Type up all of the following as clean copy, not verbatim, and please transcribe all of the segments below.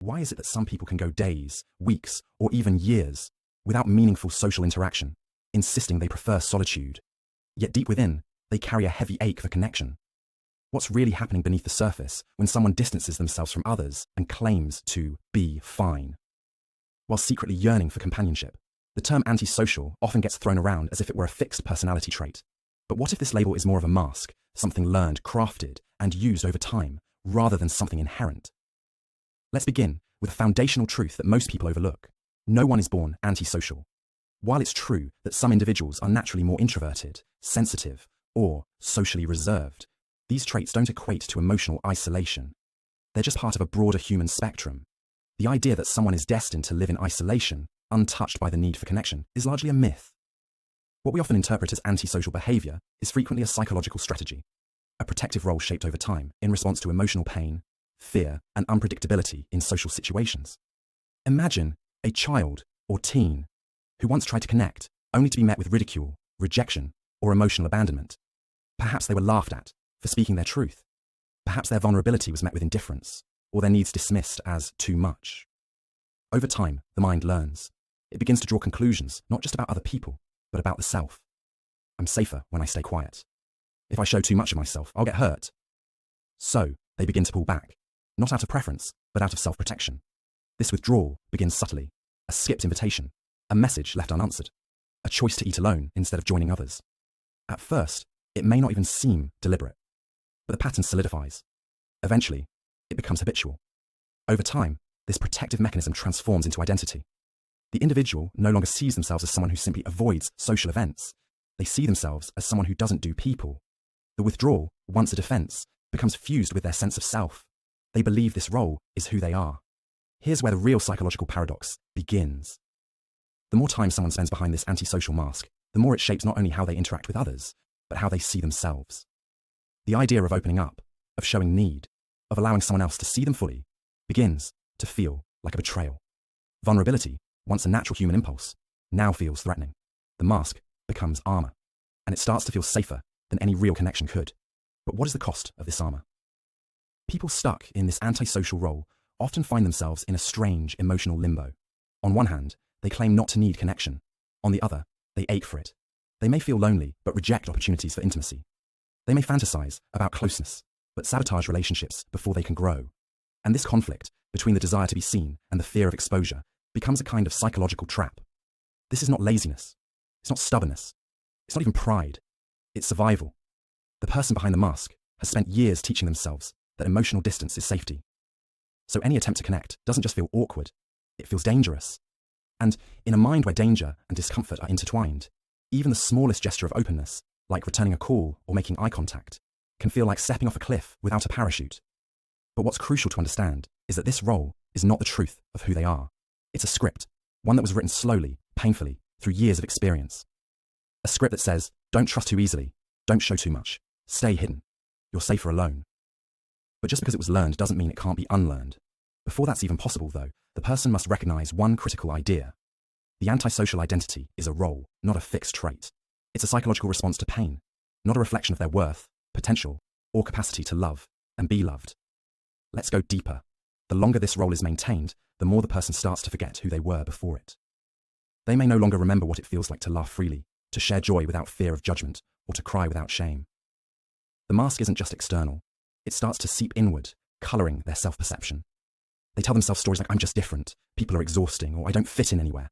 Why is it that some people can go days, weeks, or even years without meaningful social interaction, insisting they prefer solitude? Yet deep within, they carry a heavy ache for connection. What's really happening beneath the surface when someone distances themselves from others and claims to be fine? While secretly yearning for companionship, the term antisocial often gets thrown around as if it were a fixed personality trait. But what if this label is more of a mask, something learned, crafted, and used over time, rather than something inherent? Let's begin with a foundational truth that most people overlook. No one is born antisocial. While it's true that some individuals are naturally more introverted, sensitive, or socially reserved, these traits don't equate to emotional isolation. They're just part of a broader human spectrum. The idea that someone is destined to live in isolation, untouched by the need for connection, is largely a myth. What we often interpret as antisocial behavior is frequently a psychological strategy, a protective role shaped over time in response to emotional pain, fear, and unpredictability in social situations. Imagine a child or teen who once tried to connect, only to be met with ridicule, rejection, or emotional abandonment. Perhaps they were laughed at for speaking their truth. Perhaps their vulnerability was met with indifference, or their needs dismissed as too much. Over time, the mind learns. It begins to draw conclusions, not just about other people, but about the self. I'm safer when I stay quiet. If I show too much of myself, I'll get hurt. So, they begin to pull back, not out of preference, but out of self-protection. This withdrawal begins subtly, a skipped invitation, a message left unanswered, a choice to eat alone instead of joining others. At first, it may not even seem deliberate, but the pattern solidifies. Eventually, it becomes habitual. Over time, this protective mechanism transforms into identity. The individual no longer sees themselves as someone who simply avoids social events. They see themselves as someone who doesn't do people. The withdrawal, once a defense, becomes fused with their sense of self. They believe this role is who they are. Here's where the real psychological paradox begins. The more time someone spends behind this antisocial mask, the more it shapes not only how they interact with others, but how they see themselves. The idea of opening up, of showing need, of allowing someone else to see them fully, begins to feel like a betrayal. Vulnerability, once a natural human impulse, now feels threatening. The mask becomes armor, and it starts to feel safer than any real connection could. But what is the cost of this armor? People stuck in this antisocial role often find themselves in a strange emotional limbo. On one hand, they claim not to need connection. On the other, they ache for it. They may feel lonely, but reject opportunities for intimacy. They may fantasize about closeness, but sabotage relationships before they can grow. And this conflict between the desire to be seen and the fear of exposure becomes a kind of psychological trap. This is not laziness. It's not stubbornness. It's not even pride. It's survival. The person behind the mask has spent years teaching themselves that emotional distance is safety. So any attempt to connect doesn't just feel awkward, it feels dangerous. And in a mind where danger and discomfort are intertwined, even the smallest gesture of openness, like returning a call or making eye contact, can feel like stepping off a cliff without a parachute. But what's crucial to understand is that this role is not the truth of who they are. It's a script, one that was written slowly, painfully, through years of experience. A script that says, don't trust too easily, don't show too much, stay hidden, you're safer alone. But just because it was learned doesn't mean it can't be unlearned. Before that's even possible, though, the person must recognize one critical idea. The antisocial identity is a role, not a fixed trait. It's a psychological response to pain, not a reflection of their worth, potential, or capacity to love and be loved. Let's go deeper. The longer this role is maintained, the more the person starts to forget who they were before it. They may no longer remember what it feels like to laugh freely, to share joy without fear of judgment, or to cry without shame. The mask isn't just external. It starts to seep inward, coloring their self-perception. They tell themselves stories like, I'm just different, people are exhausting, or I don't fit in anywhere.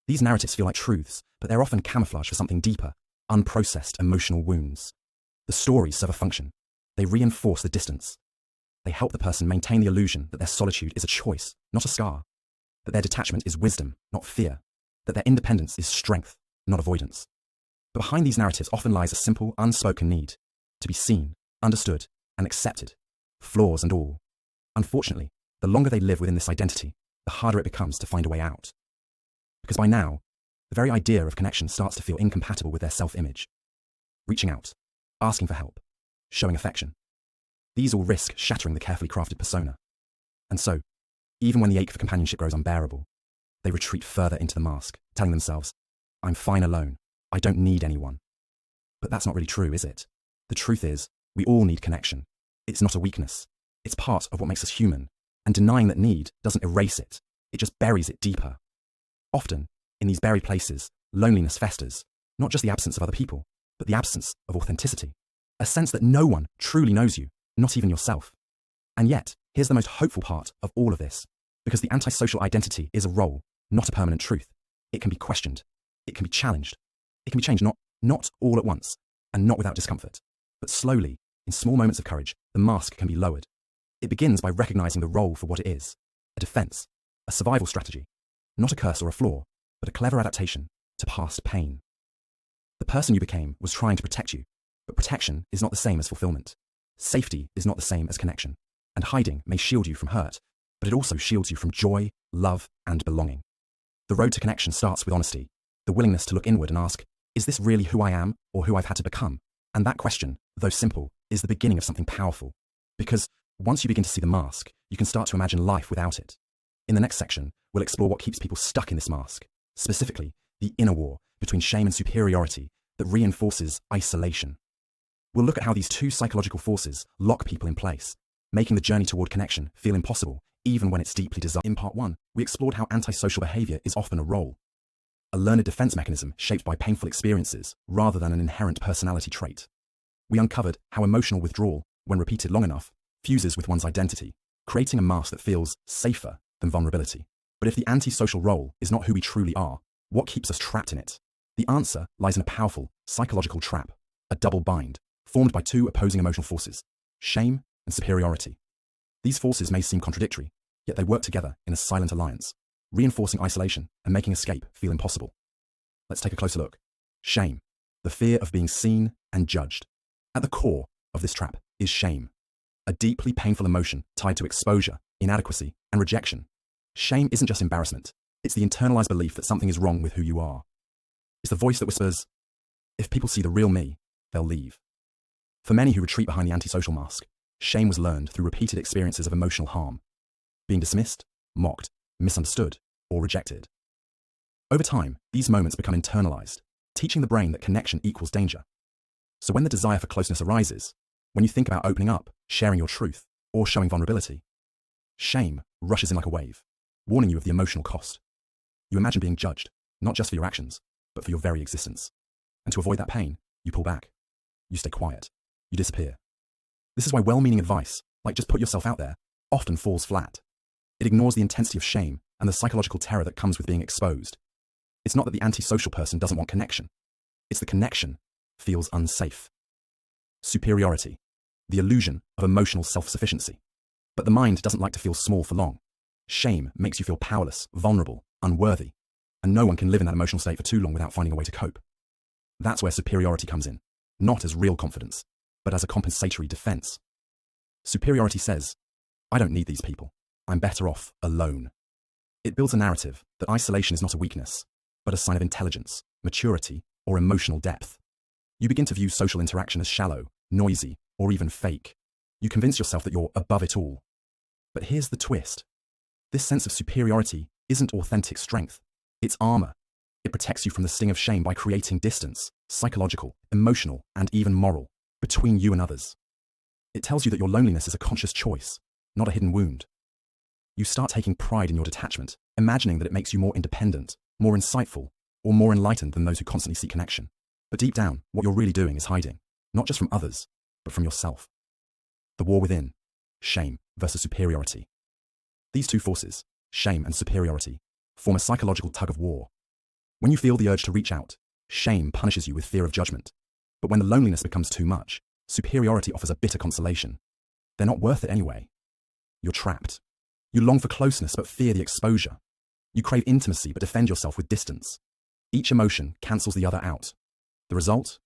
These narratives feel like truths, but they're often camouflage for something deeper, unprocessed emotional wounds. The stories serve a function. They reinforce the distance. They help the person maintain the illusion that their solitude is a choice, not a scar, that their detachment is wisdom, not fear, that their independence is strength, not avoidance. But behind these narratives often lies a simple, unspoken need to be seen, understood, and accepted, flaws and all. Unfortunately, the longer they live within this identity, the harder it becomes to find a way out. Because by now, the very idea of connection starts to feel incompatible with their self-image. Reaching out, asking for help, showing affection. These all risk shattering the carefully crafted persona. And so, even when the ache for companionship grows unbearable, they retreat further into the mask, telling themselves, I'm fine alone, I don't need anyone. But that's not really true, is it? The truth is, we all need connection. It's not a weakness. It's part of what makes us human, And denying that need doesn't erase it, it just buries it deeper. Often, in these buried places, loneliness festers, not just the absence of other people, but the absence of authenticity. A sense that no one truly knows you, not even yourself. And yet, here's the most hopeful part of all of this, because the antisocial identity is a role, not a permanent truth. It can be questioned. It can be challenged. It can be changed, not all at once, and not without discomfort. But slowly, in small moments of courage, the mask can be lowered. It begins by recognizing the role for what it is, a defense, a survival strategy, not a curse or a flaw, but a clever adaptation to past pain. The person you became was trying to protect you, but protection is not the same as fulfillment. Safety is not the same as connection, and hiding may shield you from hurt, but it also shields you from joy, love, and belonging. The road to connection starts with honesty, the willingness to look inward and ask, is this really who I am or who I've had to become? And that question, though simple, is the beginning of something powerful. Because once you begin to see the mask, you can start to imagine life without it. In the next section, we'll explore what keeps people stuck in this mask, specifically the inner war between shame and superiority that reinforces isolation. We'll look at how these two psychological forces lock people in place, making the journey toward connection feel impossible, even when it's deeply desired. In part 1, we explored how antisocial behavior is often a role, a learned defense mechanism shaped by painful experiences rather than an inherent personality trait. We uncovered how emotional withdrawal, when repeated long enough, fuses with one's identity, creating a mask that feels safer than vulnerability. But if the antisocial role is not who we truly are, what keeps us trapped in it? The answer lies in a powerful psychological trap, a double bind, formed by two opposing emotional forces, shame and superiority. These forces may seem contradictory, yet they work together in a silent alliance, reinforcing isolation and making escape feel impossible. Let's take a closer look. Shame, the fear of being seen and judged. At the core of this trap is shame, a deeply painful emotion tied to exposure, inadequacy, and rejection. Shame isn't just embarrassment, it's the internalized belief that something is wrong with who you are. It's the voice that whispers, if people see the real me, they'll leave. For many who retreat behind the antisocial mask, shame was learned through repeated experiences of emotional harm, being dismissed, mocked, misunderstood, or rejected. Over time, these moments become internalized, teaching the brain that connection equals danger. So when the desire for closeness arises, when you think about opening up, sharing your truth, or showing vulnerability, shame rushes in like a wave, warning you of the emotional cost. You imagine being judged, not just for your actions, but for your very existence. And to avoid that pain, you pull back. You stay quiet. You disappear. This is why well-meaning advice, like just put yourself out there, often falls flat. It ignores the intensity of shame and the psychological terror that comes with being exposed. It's not that the antisocial person doesn't want connection. It's the connection feels unsafe. Superiority, the illusion of emotional self-sufficiency. But the mind doesn't like to feel small for long. Shame makes you feel powerless, vulnerable, unworthy, and no one can live in that emotional state for too long without finding a way to cope. That's where superiority comes in, not as real confidence, but as a compensatory defense. Superiority says, I don't need these people. I'm better off alone. It builds a narrative that isolation is not a weakness, but a sign of intelligence, maturity, or emotional depth. You begin to view social interaction as shallow, noisy, or even fake. You convince yourself that you're above it all. But here's the twist. This sense of superiority isn't authentic strength. It's armor. It protects you from the sting of shame by creating distance, psychological, emotional, and even moral, between you and others. It tells you that your loneliness is a conscious choice, not a hidden wound. You start taking pride in your detachment, imagining that it makes you more independent, more insightful, or more enlightened than those who constantly seek connection. But deep down, what you're really doing is hiding, not just from others, but from yourself. The war within, shame versus superiority. These two forces, shame and superiority, form a psychological tug of war. When you feel the urge to reach out, shame punishes you with fear of judgment. But when the loneliness becomes too much, superiority offers a bitter consolation. They're not worth it anyway. You're trapped. You long for closeness but fear the exposure. You crave intimacy but defend yourself with distance. Each emotion cancels the other out. The result?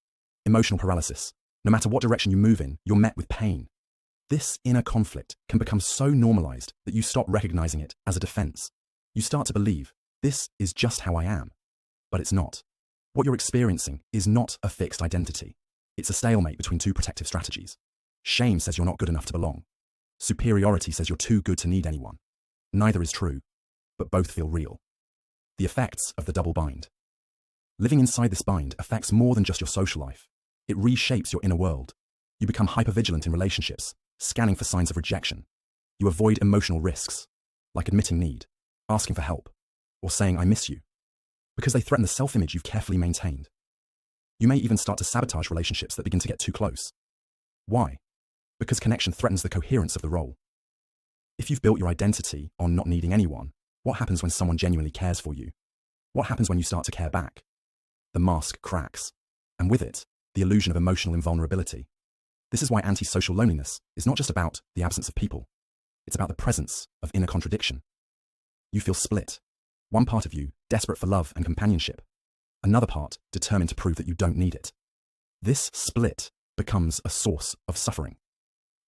Emotional paralysis. No matter what direction you move in, you're met with pain. This inner conflict can become so normalized that you stop recognizing it as a defense. You start to believe, this is just how I am. But it's not. What you're experiencing is not a fixed identity. It's a stalemate between two protective strategies. Shame says you're not good enough to belong. Superiority says you're too good to need anyone. Neither is true, but both feel real. The effects of the double bind. Living inside this bind affects more than just your social life. It reshapes your inner world. You become hypervigilant in relationships, scanning for signs of rejection. You avoid emotional risks, like admitting need, asking for help, or saying I miss you, because they threaten the self-image you've carefully maintained. You may even start to sabotage relationships that begin to get too close. Why? Because connection threatens the coherence of the role. If you've built your identity on not needing anyone, what happens when someone genuinely cares for you? What happens when you start to care back? The mask cracks, and with it, the illusion of emotional invulnerability. This is why antisocial loneliness is not just about the absence of people. It's about the presence of inner contradiction. You feel split. One part of you desperate for love and companionship. Another part determined to prove that you don't need it. This split becomes a source of suffering.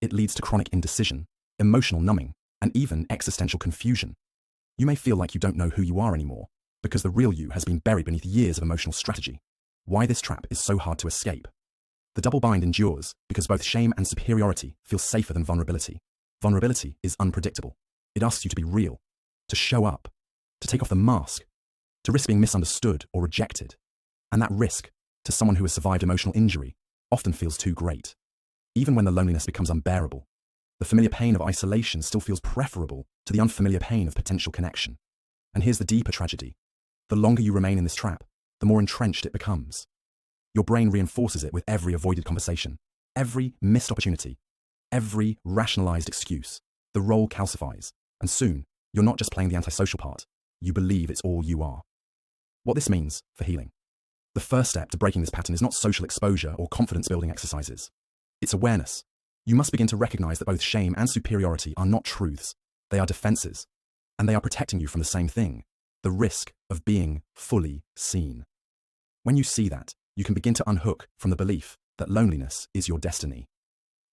It leads to chronic indecision, emotional numbing, and even existential confusion. You may feel like you don't know who you are anymore, because the real you has been buried beneath years of emotional strategy. Why this trap is so hard to escape. The double bind endures because both shame and superiority feel safer than vulnerability. Vulnerability is unpredictable. It asks you to be real, to show up, to take off the mask, to risk being misunderstood or rejected. And that risk, to someone who has survived emotional injury, often feels too great. Even when the loneliness becomes unbearable, the familiar pain of isolation still feels preferable to the unfamiliar pain of potential connection. And here's the deeper tragedy. The longer you remain in this trap, the more entrenched it becomes. Your brain reinforces it with every avoided conversation, every missed opportunity, every rationalized excuse. The role calcifies, and soon, you're not just playing the antisocial part, you believe it's all you are. What this means for healing. The first step to breaking this pattern is not social exposure or confidence-building exercises. It's awareness. You must begin to recognize that both shame and superiority are not truths. They are defenses, and they are protecting you from the same thing, the risk of being fully seen. When you see that, you can begin to unhook from the belief that loneliness is your destiny.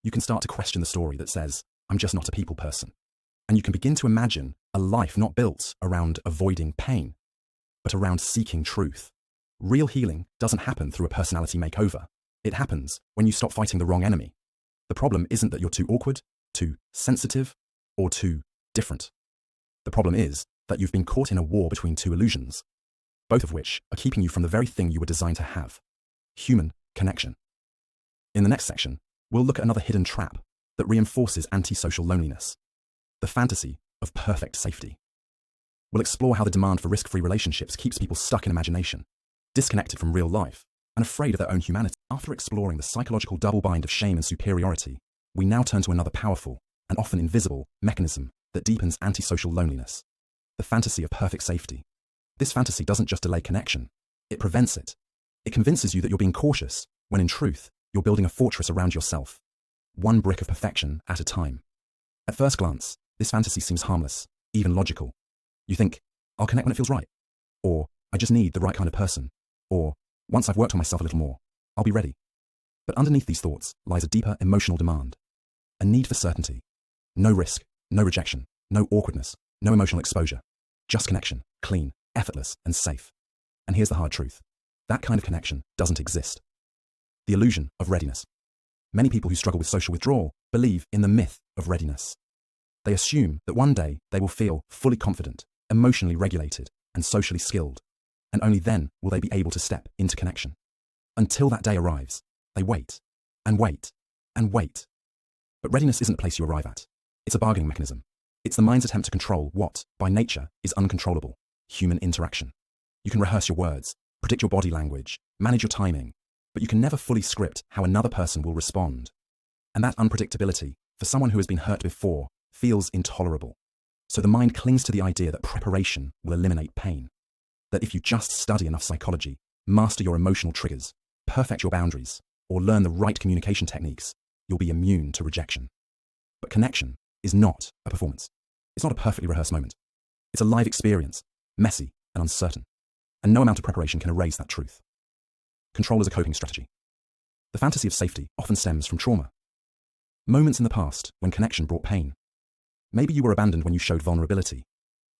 You can start to question the story that says, I'm just not a people person. And you can begin to imagine a life not built around avoiding pain, but around seeking truth. Real healing doesn't happen through a personality makeover. It happens when you stop fighting the wrong enemy. The problem isn't that you're too awkward, too sensitive, or too different. The problem is that you've been caught in a war between two illusions, both of which are keeping you from the very thing you were designed to have: human connection. In the next section, we'll look at another hidden trap that reinforces antisocial loneliness: the fantasy of perfect safety. We'll explore how the demand for risk-free relationships keeps people stuck in imagination, disconnected from real life, and afraid of their own humanity. After exploring the psychological double bind of shame and superiority, we now turn to another powerful and often invisible mechanism that deepens antisocial loneliness: the fantasy of perfect safety. This fantasy doesn't just delay connection, it prevents it. It convinces you that you're being cautious, when in truth, you're building a fortress around yourself, one brick of perfection at a time. At first glance, this fantasy seems harmless, even logical. You think, I'll connect when it feels right, or I just need the right kind of person, or once I've worked on myself a little more, I'll be ready. But underneath these thoughts lies a deeper emotional demand, a need for certainty. No risk, no rejection, no awkwardness, no emotional exposure, just connection, clean, effortless, and safe. And here's the hard truth: that kind of connection doesn't exist. The illusion of readiness. Many people who struggle with social withdrawal believe in the myth of readiness. They assume that one day they will feel fully confident, emotionally regulated, and socially skilled, and only then will they be able to step into connection. Until that day arrives, they wait, and wait, and wait. But readiness isn't the place you arrive at. It's a bargaining mechanism. It's the mind's attempt to control what, by nature, is uncontrollable: human interaction. You can rehearse your words, predict your body language, manage your timing, but you can never fully script how another person will respond. And that unpredictability, for someone who has been hurt before, feels intolerable. So the mind clings to the idea that preparation will eliminate pain. That if you just study enough psychology, master your emotional triggers, perfect your boundaries, or learn the right communication techniques, you'll be immune to rejection. But connection is not a performance. It's not a perfectly rehearsed moment. It's a live experience, messy and uncertain. And no amount of preparation can erase that truth. Control as a coping strategy. The fantasy of safety often stems from trauma. Moments in the past when connection brought pain. Maybe you were abandoned when you showed vulnerability.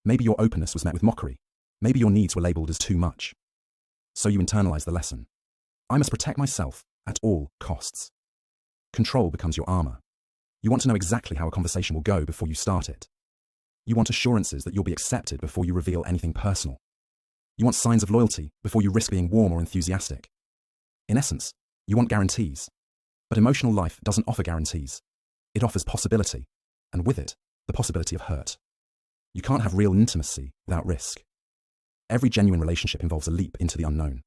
Maybe your openness was met with mockery. Maybe your needs were labeled as too much. So you internalize the lesson: I must protect myself at all costs. Control becomes your armor. You want to know exactly how a conversation will go before you start it. You want assurances that you'll be accepted before you reveal anything personal. You want signs of loyalty before you risk being warm or enthusiastic. In essence, you want guarantees. But emotional life doesn't offer guarantees. It offers possibility, and with it, the possibility of hurt. You can't have real intimacy without risk. Every genuine relationship involves a leap into the unknown.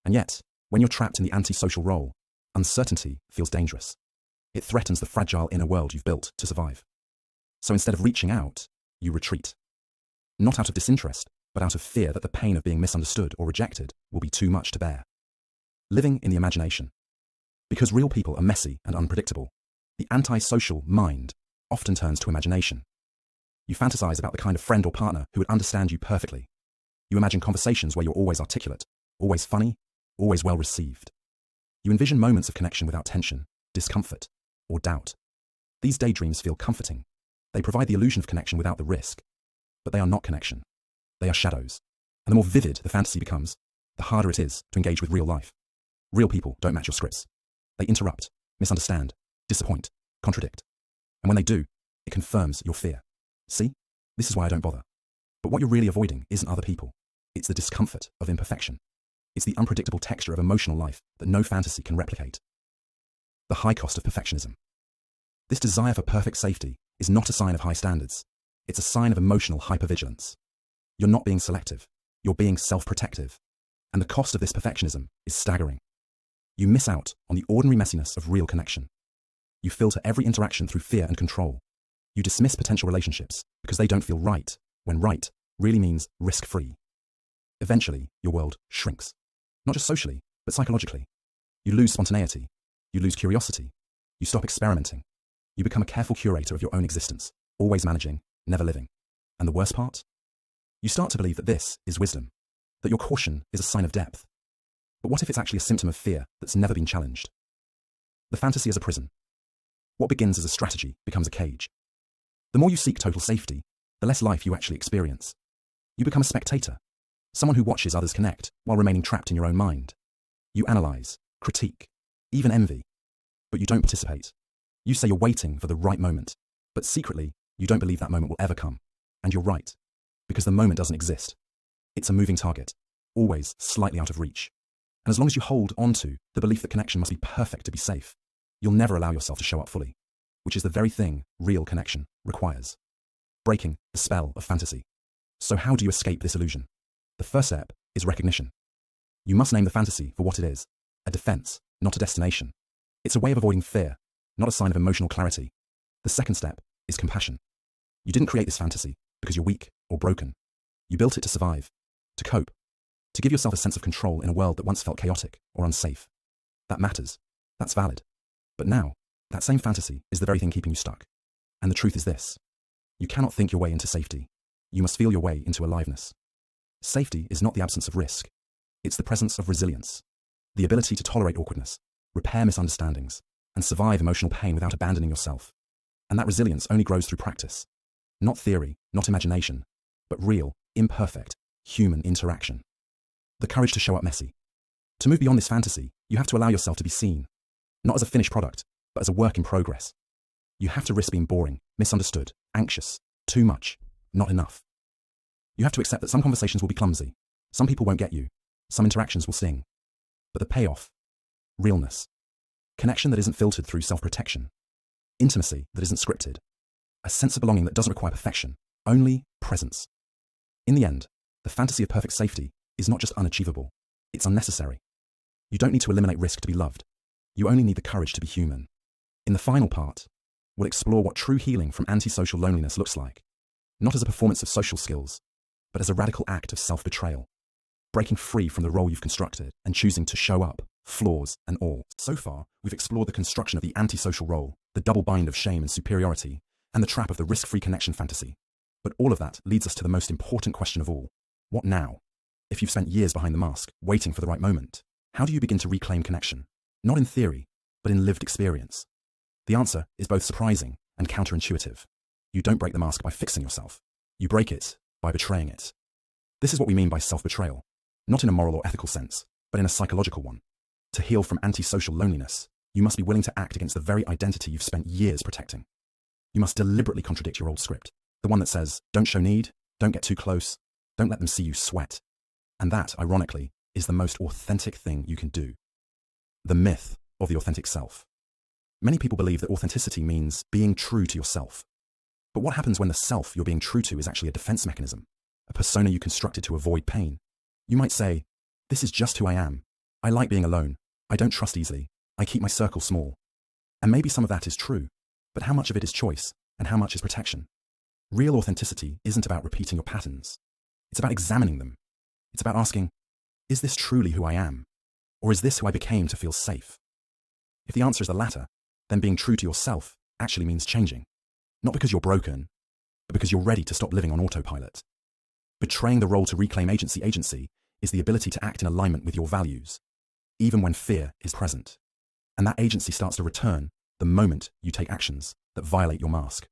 And yet, when you're trapped in the antisocial role, uncertainty feels dangerous. It threatens the fragile inner world you've built to survive. So instead of reaching out, you retreat. Not out of disinterest, but out of fear that the pain of being misunderstood or rejected will be too much to bear. Living in the imagination. Because real people are messy and unpredictable, the antisocial mind often turns to imagination. You fantasize about the kind of friend or partner who would understand you perfectly. You imagine conversations where you're always articulate, always funny, always well received. You envision moments of connection without tension, discomfort, or doubt. These daydreams feel comforting. They provide the illusion of connection without the risk. But they are not connection. They are shadows. And the more vivid the fantasy becomes, the harder it is to engage with real life. Real people don't match your scripts. They interrupt, misunderstand, disappoint, contradict. And when they do, it confirms your fear. See? This is why I don't bother. But what you're really avoiding isn't other people. It's the discomfort of imperfection. It's the unpredictable texture of emotional life that no fantasy can replicate. The high cost of perfectionism. This desire for perfect safety is not a sign of high standards. It's a sign of emotional hypervigilance. You're not being selective. You're being self-protective. And the cost of this perfectionism is staggering. You miss out on the ordinary messiness of real connection. You filter every interaction through fear and control. You dismiss potential relationships because they don't feel right, when right really means risk-free. Eventually, your world shrinks. Not just socially, but psychologically. You lose spontaneity. You lose curiosity. You stop experimenting. You become a careful curator of your own existence, always managing, never living. And the worst part? You start to believe that this is wisdom, that your caution is a sign of depth. But what if it's actually a symptom of fear that's never been challenged? The fantasy as a prison. What begins as a strategy becomes a cage. The more you seek total safety, the less life you actually experience. You become a spectator, someone who watches others connect while remaining trapped in your own mind. You analyze, critique, even envy, but you don't participate. You say you're waiting for the right moment, but secretly, you don't believe that moment will ever come. And you're right, because the moment doesn't exist. It's a moving target, always slightly out of reach. And as long as you hold on to the belief that connection must be perfect to be safe, you'll never allow yourself to show up fully, which is the very thing real connection requires. Breaking the spell of fantasy. So how do you escape this illusion? The first step is recognition. You must name the fantasy for what it is, a defense, not a destination. It's a way of avoiding fear, not a sign of emotional clarity. The second step is compassion. You didn't create this fantasy because you're weak or broken. You built it to survive, to cope, to give yourself a sense of control in a world that once felt chaotic or unsafe. That matters. That's valid. But now, that same fantasy is the very thing keeping you stuck. And the truth is this. You cannot think your way into safety. You must feel your way into aliveness. Safety is not the absence of risk. It's the presence of resilience. The ability to tolerate awkwardness, repair misunderstandings, and survive emotional pain without abandoning yourself. And that resilience only grows through practice. Not theory, not imagination, but real, imperfect, human interaction. The courage to show up messy. To move beyond this fantasy, you have to allow yourself to be seen. Not as a finished product, but as a work in progress. You have to risk being boring, misunderstood, anxious, too much, not enough. You have to accept that some conversations will be clumsy, some people won't get you, some interactions will sting. But the payoff, realness, connection that isn't filtered through self-protection, intimacy that isn't scripted, a sense of belonging that doesn't require perfection, only presence. In the end, the fantasy of perfect safety is not just unachievable, it's unnecessary. You don't need to eliminate risk to be loved. You only need the courage to be human. In the final part, we'll explore what true healing from antisocial loneliness looks like, not as a performance of social skills, but as a radical act of self-betrayal, breaking free from the role you've constructed and choosing to show up, flaws and all. So far, we've explored the construction of the antisocial role, the double bind of shame and superiority, and the trap of the risk-free connection fantasy. But all of that leads us to the most important question of all. What now? If you've spent years behind the mask, waiting for the right moment, how do you begin to reclaim connection? Not in theory, but in lived experience. The answer is both surprising and counterintuitive. You don't break the mask by fixing yourself. You break it by betraying it. This is what we mean by self-betrayal, not in a moral or ethical sense, but in a psychological one. To heal from antisocial loneliness, you must be willing to act against the very identity you've spent years protecting. You must deliberately contradict your old script, the one that says, don't show need, don't get too close, don't let them see you sweat. And that, ironically, is the most authentic thing you can do. The myth of the authentic self. Many people believe that authenticity means being true to yourself. But what happens when the self you're being true to is actually a defense mechanism, a persona you constructed to avoid pain? You might say, this is just who I am. I like being alone. I don't trust easily. I keep my circle small. And maybe some of that is true, but how much of it is choice and how much is protection? Real authenticity isn't about repeating your patterns. It's about examining them. It's about asking, is this truly who I am? Or is this who I became to feel safe? If the answer is the latter, then being true to yourself actually means changing. Not because you're broken, but because you're ready to stop living on autopilot. Betraying the role to reclaim agency is the ability to act in alignment with your values, even when fear is present. And that agency starts to return the moment you take actions that violate your mask.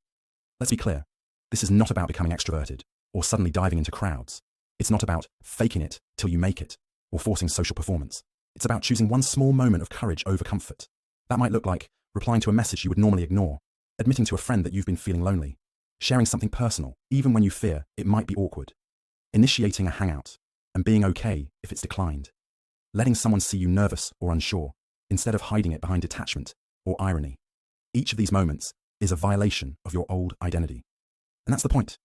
Let's be clear, this is not about becoming extroverted or suddenly diving into crowds. It's not about faking it till you make it or forcing social performance. It's about choosing one small moment of courage over comfort. That might look like replying to a message you would normally ignore, admitting to a friend that you've been feeling lonely, sharing something personal, even when you fear it might be awkward, initiating a hangout, and being okay if it's declined, letting someone see you nervous or unsure, instead of hiding it behind detachment or irony. Each of these moments is a violation of your old identity. And that's the point.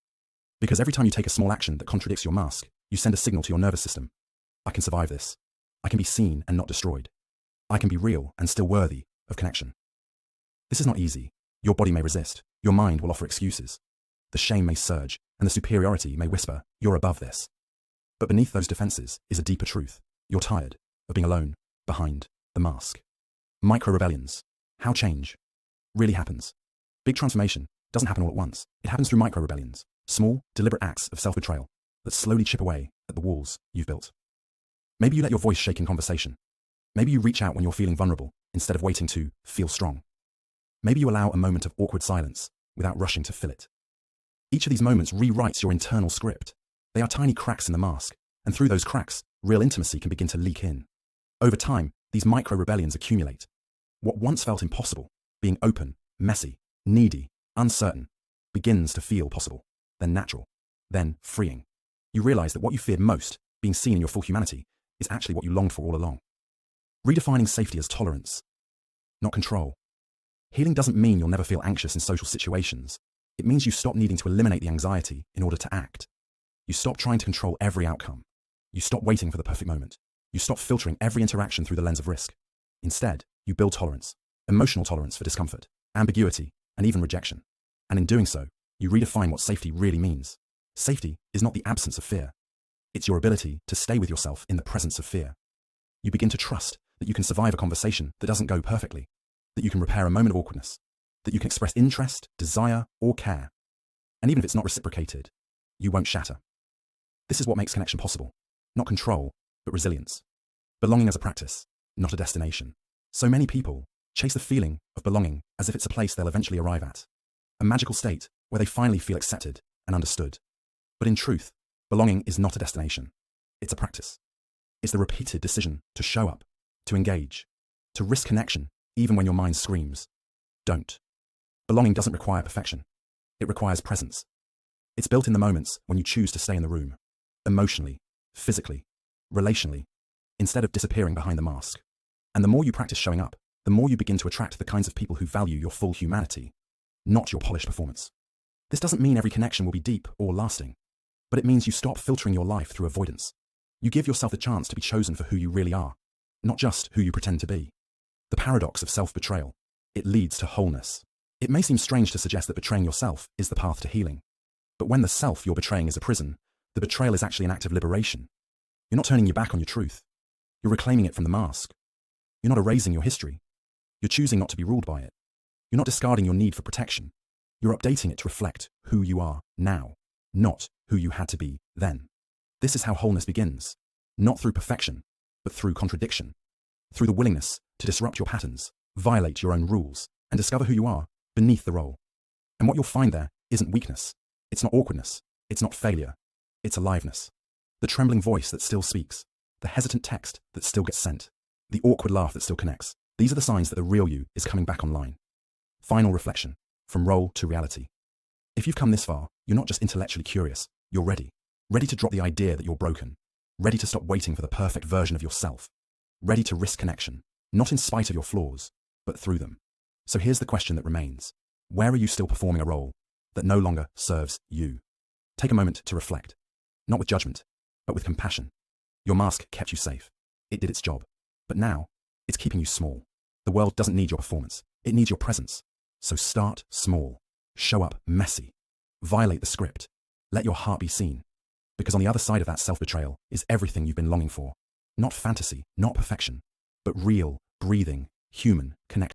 Because every time you take a small action that contradicts your mask, you send a signal to your nervous system. I can survive this. I can be seen and not destroyed. I can be real and still worthy of connection. This is not easy. Your body may resist. Your mind will offer excuses. The shame may surge, and the superiority may whisper, you're above this. But beneath those defenses is a deeper truth. You're tired of being alone behind the mask. Micro-rebellions. How change really happens. Big transformation doesn't happen all at once. It happens through micro-rebellions, small, deliberate acts of self-betrayal that slowly chip away at the walls you've built. Maybe you let your voice shake in conversation. Maybe you reach out when you're feeling vulnerable instead of waiting to feel strong. Maybe you allow a moment of awkward silence without rushing to fill it. Each of these moments rewrites your internal script. They are tiny cracks in the mask, and through those cracks, real intimacy can begin to leak in. Over time, these micro-rebellions accumulate. What once felt impossible, being open, messy, needy, uncertain, begins to feel possible, then natural, then freeing. You realize that what you feared most, being seen in your full humanity, is actually what you longed for all along. Redefining safety as tolerance, not control. Healing doesn't mean you'll never feel anxious in social situations. It means you stop needing to eliminate the anxiety in order to act. You stop trying to control every outcome. You stop waiting for the perfect moment. You stop filtering every interaction through the lens of risk. Instead, you build tolerance, emotional tolerance for discomfort, ambiguity, and even rejection. And in doing so, you redefine what safety really means. Safety is not the absence of fear. It's your ability to stay with yourself in the presence of fear. You begin to trust that you can survive a conversation that doesn't go perfectly, that you can repair a moment of awkwardness, that you can express interest, desire, or care. And even if it's not reciprocated, you won't shatter. This is what makes connection possible. Not control, but resilience. Belonging as a practice, not a destination. So many people chase the feeling of belonging as if it's a place they'll eventually arrive at. A magical state where they finally feel accepted and understood. But in truth, belonging is not a destination. It's a practice. It's the repeated decision to show up, to engage, to risk connection, even when your mind screams, don't. Belonging doesn't require perfection. It requires presence. It's built in the moments when you choose to stay in the room, emotionally, physically, relationally, instead of disappearing behind the mask. And the more you practice showing up, the more you begin to attract the kinds of people who value your full humanity, not your polished performance. This doesn't mean every connection will be deep or lasting, but it means you stop filtering your life through avoidance. You give yourself the chance to be chosen for who you really are, not just who you pretend to be. The paradox of self-betrayal. It leads to wholeness. It may seem strange to suggest that betraying yourself is the path to healing. But when the self you're betraying is a prison, the betrayal is actually an act of liberation. You're not turning your back on your truth. You're reclaiming it from the mask. You're not erasing your history. You're choosing not to be ruled by it. You're not discarding your need for protection. You're updating it to reflect who you are now, not who you had to be then. This is how wholeness begins, not through perfection, but through contradiction, through the willingness to disrupt your patterns, violate your own rules, and discover who you are beneath the role. And what you'll find there isn't weakness. It's not awkwardness. It's not failure. It's aliveness. The trembling voice that still speaks, the hesitant text that still gets sent, the awkward laugh that still connects. These are the signs that the real you is coming back online. Final reflection, from role to reality. If you've come this far, you're not just intellectually curious, you're ready. Ready to drop the idea that you're broken. Ready to stop waiting for the perfect version of yourself. Ready to risk connection, not in spite of your flaws, but through them. So here's the question that remains. Where are you still performing a role? that no longer serves you. Take a moment to reflect, not with judgment, but with compassion. Your mask kept you safe. It did its job. But now, it's keeping you small. The world doesn't need your performance. It needs your presence. So start small. Show up messy. Violate the script. Let your heart be seen. Because on the other side of that self-betrayal is everything you've been longing for. Not fantasy, not perfection, but real, breathing, human connection.